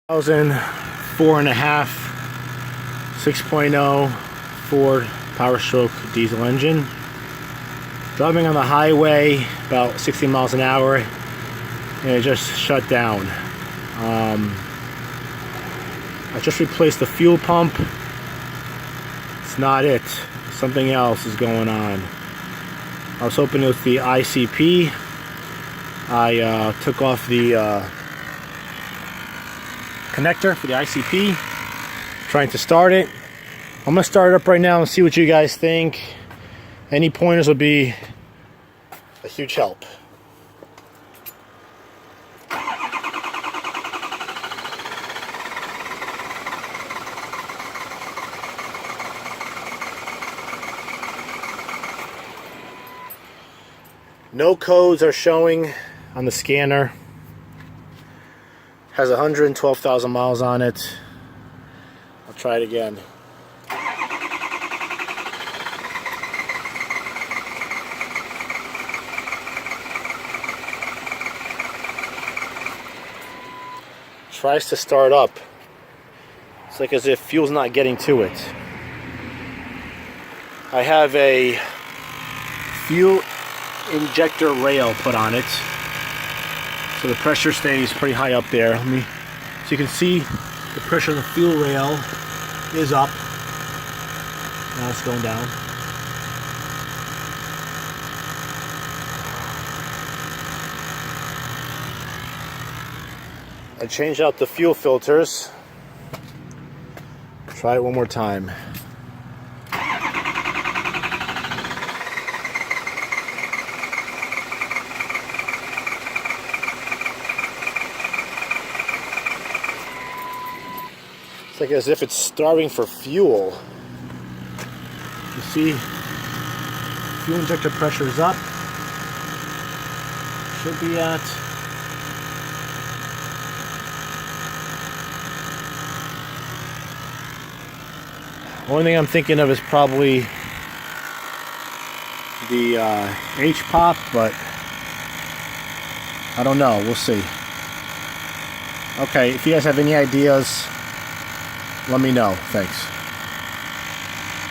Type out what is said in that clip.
4.5 6.0 Ford Power Stroke diesel engine. Driving on the highway about 60 miles an hour and it just shut down. I just replaced the fuel pump. It's not it. Something else is going on. I was hoping it was the ICP. I took off the connector for the ICP, trying to start it. I'm gonna start it up right now and see what you guys think. Any pointers would be a huge help. No codes are showing on the scanner. Has 112,000 miles on it. I'll try it again. Tries to start up. It's like as if fuel's not getting to it. I have a fuel injector rail put on it, so the pressure stays pretty high up there. So you can see the pressure on the fuel rail is up. Now it's going down. I changed out the fuel filters. Try it one more time. It's like as if it's starving for fuel. You see, fuel injector pressure is up. Should be at. Only thing I'm thinking of is probably the HPOP, but I don't know. We'll see. Okay, if you guys have any ideas, let me know. Thanks.